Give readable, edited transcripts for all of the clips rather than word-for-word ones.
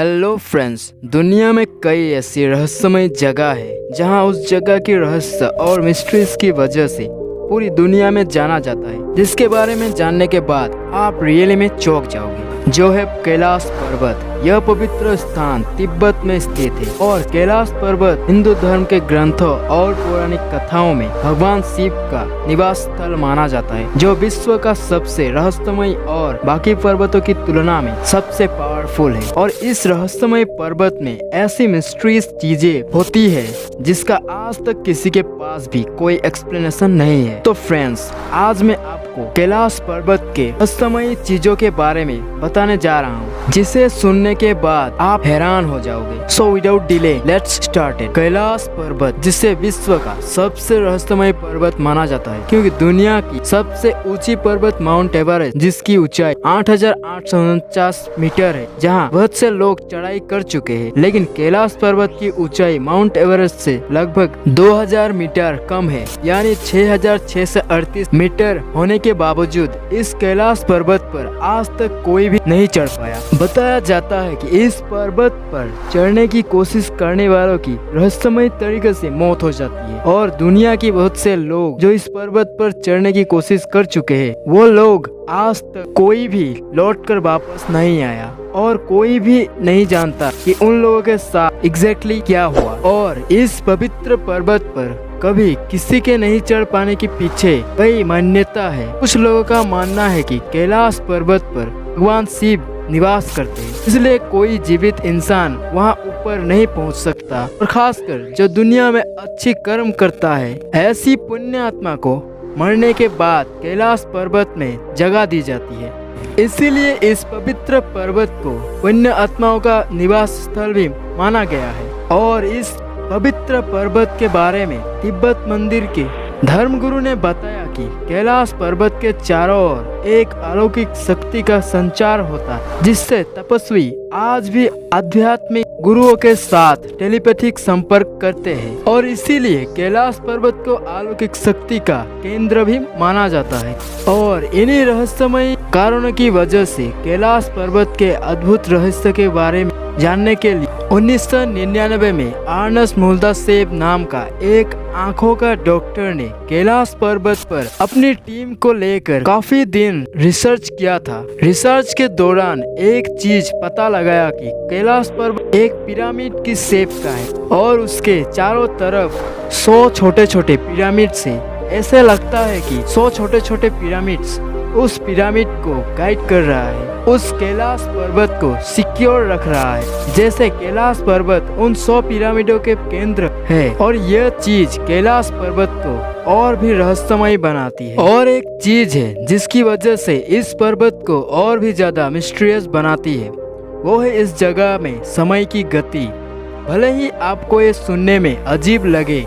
Hello friends, दुनिया में कई ऐसी रहस्यमय जगह है जहां उस जगह की रहस्य और मिस्ट्रीज की वजह से पूरी दुनिया में जाना जाता है, जिसके बारे में जानने के बाद आप रियली में चौंक जाओगे। जो है कैलाश पर्वत। यह पवित्र स्थान तिब्बत में स्थित है और कैलाश पर्वत हिंदू धर्म के ग्रंथों और पौराणिक कथाओं में भगवान शिव का निवास स्थल माना जाता है, जो विश्व का सबसे रहस्यमय और बाकी पर्वतों की तुलना में सबसे पावरफुल है। और इस रहस्यमय पर्वत में ऐसी मिस्ट्रीज चीजें होती है जिसका आज तक किसी के पास भी कोई एक्सप्लेनेशन नहीं है। तो फ्रेंड्स, आज मैं आपको कैलाश पर्वत के रहस्यमय चीजों के बारे में बताने जा रहा हूँ, जिसे सुनने के बाद आप हैरान हो जाओगे। So without delay let's start it. Kailash पर्वत, जिसे विश्व का सबसे रहस्यमय पर्वत माना जाता है, क्योंकि दुनिया की सबसे ऊंची पर्वत माउंट एवरेस्ट, जिसकी ऊंचाई 8,849 मीटर है, जहां बहुत से लोग चढ़ाई कर चुके हैं, लेकिन कैलाश पर्वत की ऊंचाई माउंट एवरेस्ट से लगभग 2,000 मीटर कम है, यानी 6,638 मीटर होने के बावजूद इस कैलाश पर्वत पर आज तक कोई भी नहीं चढ़ पाया। बताया जाता है कि इस पर्वत पर चढ़ने की कोशिश करने वालों की रहस्यमय तरीके से मौत हो जाती है, और दुनिया के बहुत से लोग जो इस पर्वत पर चढ़ने की कोशिश कर चुके हैं, वो लोग आज तक कोई भी लौटकर वापस नहीं आया, और कोई भी नहीं जानता कि उन लोगों के साथ एग्जैक्टली क्या हुआ। और इस पवित्र पर्वत पर कभी किसी के नहीं चढ़ पाने के पीछे कई मान्यता है। कुछ लोगों का मानना है कि कैलाश पर्वत पर भगवान शिव निवास करते हैं, इसलिए कोई जीवित इंसान वहां ऊपर नहीं पहुंच सकता, और खासकर जो दुनिया में अच्छी कर्म करता है, ऐसी पुण्य आत्मा को मरने के बाद कैलाश पर्वत में जगह दी जाती है। इसीलिए इस पवित्र पर्वत को पुण्य आत्माओं का निवास स्थल भी माना गया है। और इस पवित्र पर्वत के बारे में तिब्बत मंदिर के धर्मगुरु ने बताया कि कैलाश पर्वत के चारों ओर एक अलौकिक शक्ति का संचार होता है, जिससे तपस्वी आज भी आध्यात्मिक गुरुओं के साथ टेलीपैथिक संपर्क करते हैं, और इसीलिए कैलाश पर्वत को अलौकिक शक्ति का केंद्र भी माना जाता है। और इन्हीं रहस्यमय कारणों की वजह से कैलाश पर्वत के अद्भुत रहस्य के बारे में जानने के लिए 1999 में अर्नस्ट मुल्दासेव नाम का एक आंखों का डॉक्टर ने कैलाश पर्वत पर अपनी टीम को लेकर काफी दिन रिसर्च किया था। रिसर्च के दौरान एक चीज पता लगाया कि कैलाश पर्वत एक पिरामिड की शेप का है, और उसके चारों तरफ 100 छोटे छोटे पिरामिड से ऐसे लगता है कि 100 छोटे छोटे पिरामिड्स उस पिरामिड को गाइड कर रहा है, उस कैलाश पर्वत को सिक्योर रख रहा है, जैसे कैलाश पर्वत उन 100 पिरामिडों के केंद्र है। और यह चीज कैलाश पर्वत को और भी रहस्यमय बनाती है। और एक चीज है जिसकी वजह से इस पर्वत को और भी ज्यादा मिस्टीरियस बनाती है, वो है इस जगह में समय की गति। भले ही आपको ये सुनने में अजीब लगे,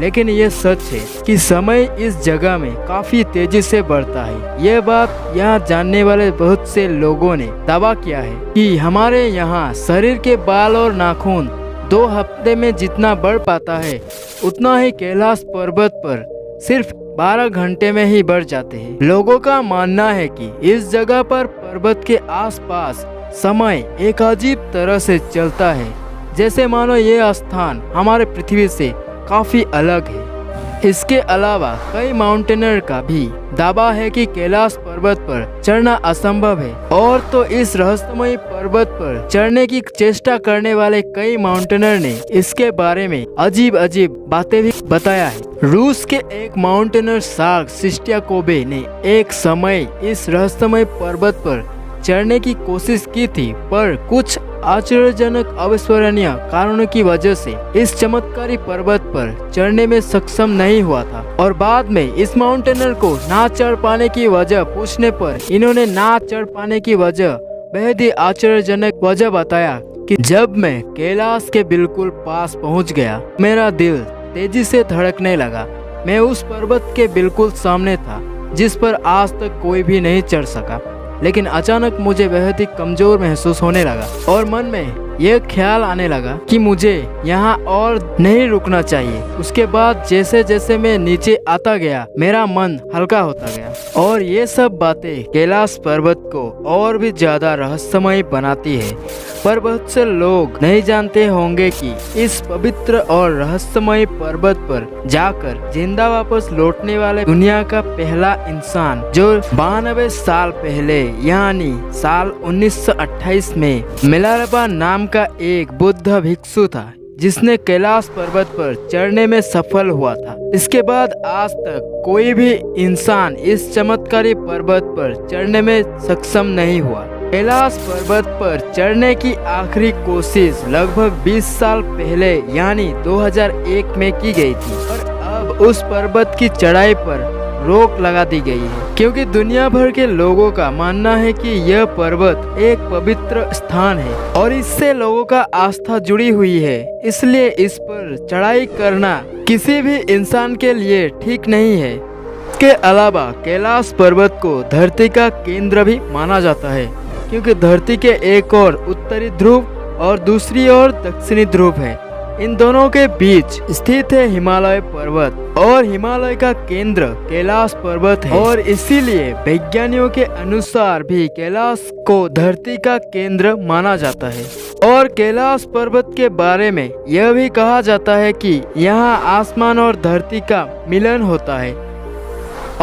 लेकिन ये सच है कि समय इस जगह में काफी तेजी से बढ़ता है। यह बात यहाँ जानने वाले बहुत से लोगों ने दावा किया है कि हमारे यहाँ शरीर के बाल और नाखून 2 हफ्ते में जितना बढ़ पाता है, उतना ही कैलाश पर्वत पर सिर्फ 12 घंटे में ही बढ़ जाते हैं। लोगों का मानना है कि इस जगह पर पर्वत के आसपास समय एक अजीब तरह से चलता है, जैसे मानो ये स्थान हमारे पृथ्वी से काफी अलग है। इसके अलावा कई माउंटेनर का भी दावा है कि कैलाश पर्वत पर चढ़ना असंभव है, और तो इस रहस्यमय पर्वत पर चढ़ने की चेष्टा करने वाले कई माउंटेनर ने इसके बारे में अजीब अजीब बातें भी बताया है। रूस के एक माउंटेनर सार्क सिस्टियाकोबे ने एक समय इस रहस्यमय पर्वत पर चढ़ने की कोशिश की थी, पर कुछ आश्चर्यजनक अविस्मरणीय कारणों की वजह से इस चमत्कारी पर्वत पर चढ़ने में सक्षम नहीं हुआ था। और बाद में इस माउंटेनर को ना चढ़ पाने की वजह पूछने पर इन्होंने ना चढ़ पाने की वजह बेहद ही आश्चर्यजनक वजह बताया कि जब मैं कैलाश के बिल्कुल पास पहुंच गया, मेरा दिल तेजी से धड़कने लगा। मैं उस पर्वत के बिल्कुल सामने था, जिस पर आज तक कोई भी नहीं चढ़ सका, लेकिन अचानक मुझे बेहद ही कमजोर महसूस होने लगा, और मन में यह ख्याल आने लगा कि मुझे यहाँ और नहीं रुकना चाहिए। उसके बाद जैसे जैसे मैं नीचे आता गया मेरा मन हल्का होता गया और ये सब बातें कैलाश पर्वत को और भी ज्यादा रहस्यमय बनाती है। पर बहुत से लोग नहीं जानते होंगे कि इस पवित्र और रहस्यमय पर्वत पर जाकर जिंदा वापस लौटने वाले दुनिया का पहला इंसान जो 92 साल पहले यानी साल 1928 में मिलारेपा नाम का एक बुद्ध भिक्षु था, जिसने कैलाश पर्वत पर चढ़ने में सफल हुआ था। इसके बाद आज तक कोई भी इंसान इस चमत्कारी पर्वत पर चढ़ने में सक्षम नहीं हुआ। कैलाश पर्वत पर चढ़ने की आखिरी कोशिश लगभग 20 साल पहले यानी 2001 में की गई थी, पर अब उस पर्वत की चढ़ाई पर रोक लगा दी गई है क्योंकि दुनिया भर के लोगों का मानना है कि यह पर्वत एक पवित्र स्थान है और इससे लोगों का आस्था जुड़ी हुई है। इसलिए इस पर चढ़ाई करना किसी भी इंसान के लिए ठीक नहीं है। इसके अलावा कैलाश पर्वत को धरती का केंद्र भी माना जाता है क्योंकि धरती के एक ओर उत्तरी ध्रुव और दूसरी ओर दक्षिणी ध्रुव है। इन दोनों के बीच स्थित है हिमालय पर्वत और हिमालय का केंद्र कैलाश पर्वत है और इसीलिए वैज्ञानिकों के अनुसार भी कैलाश को धरती का केंद्र माना जाता है। और कैलाश पर्वत के बारे में यह भी कहा जाता है कि यहाँ आसमान और धरती का मिलन होता है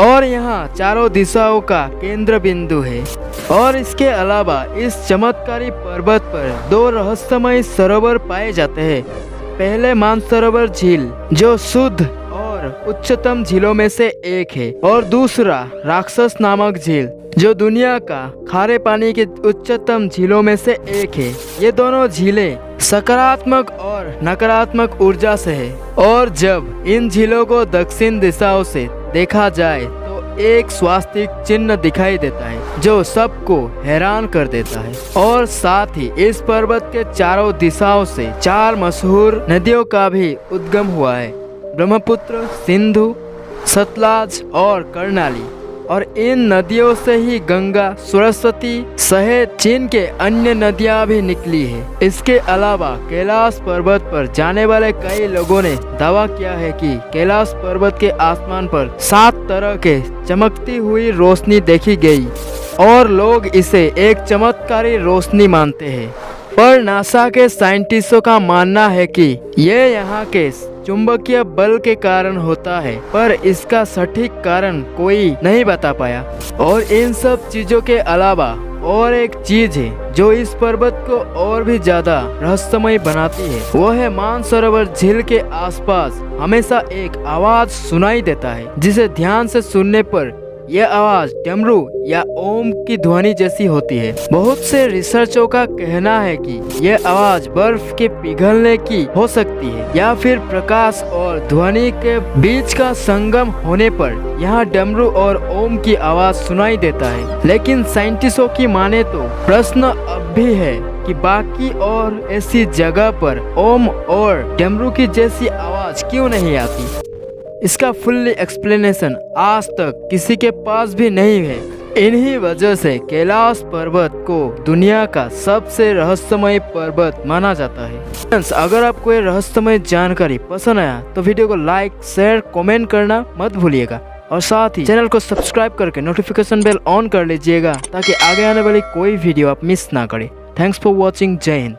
और यहाँ चारों दिशाओं का केंद्र बिंदु है। और इसके अलावा इस चमत्कारी पर्वत पर 2 रहस्यमय सरोवर पाए जाते हैं। पहले मानसरोवर झील जो शुद्ध और उच्चतम झीलों में से एक है और दूसरा राक्षस नामक झील जो दुनिया का खारे पानी के उच्चतम झीलों में से एक है। ये दोनों झीलें सकारात्मक और नकारात्मक ऊर्जा से है और जब इन झीलों को दक्षिण दिशाओं से देखा जाए तो एक स्वास्तिक चिन्ह दिखाई देता है जो सबको हैरान कर देता है। और साथ ही इस पर्वत के चारों दिशाओं से 4 मशहूर नदियों का भी उद्गम हुआ है, ब्रह्मपुत्र, सिंधु, सतलज और कर्णाली। और इन नदियों से ही गंगा, सरस्वती सहित चीन के अन्य नदियां भी निकली है। इसके अलावा कैलाश पर्वत पर जाने वाले कई लोगों ने दावा किया है कि कैलाश पर्वत के आसमान पर 7 तरह के चमकती हुई रोशनी देखी गई और लोग इसे एक चमत्कारी रोशनी मानते हैं। पर नासा के साइंटिस्टों का मानना है कि ये यहाँ के चुंबकीय बल के कारण होता है, पर इसका सटीक कारण कोई नहीं बता पाया। और इन सब चीजों के अलावा और एक चीज है जो इस पर्वत को और भी ज्यादा रहस्यमय बनाती है, वो है मानसरोवर झील के आसपास हमेशा एक आवाज सुनाई देता है जिसे ध्यान से सुनने पर यह आवाज डमरू या ओम की ध्वनि जैसी होती है। बहुत से रिसर्चों का कहना है कि यह आवाज बर्फ के पिघलने की हो सकती है या फिर प्रकाश और ध्वनि के बीच का संगम होने पर यहाँ डमरू और ओम की आवाज सुनाई देता है। लेकिन साइंटिस्टों की माने तो प्रश्न अब भी है कि बाकी और ऐसी जगह पर ओम और डमरू की जैसी आवाज क्यों नहीं आती। इसका फुल्ली एक्सप्लेनेशन आज तक किसी के पास भी नहीं है। इन्हीं वजह से कैलाश पर्वत को दुनिया का सबसे रहस्यमय पर्वत माना जाता है। फ्रेंड्स, अगर आपको ये रहस्यमय जानकारी पसंद आया तो वीडियो को लाइक, शेयर, कमेंट करना मत भूलिएगा और साथ ही चैनल को सब्सक्राइब करके नोटिफिकेशन बेल ऑन कर लीजिएगा ताकि आगे आने वाली कोई वीडियो आप मिस ना करें। Thanks for watching. जय हिंद।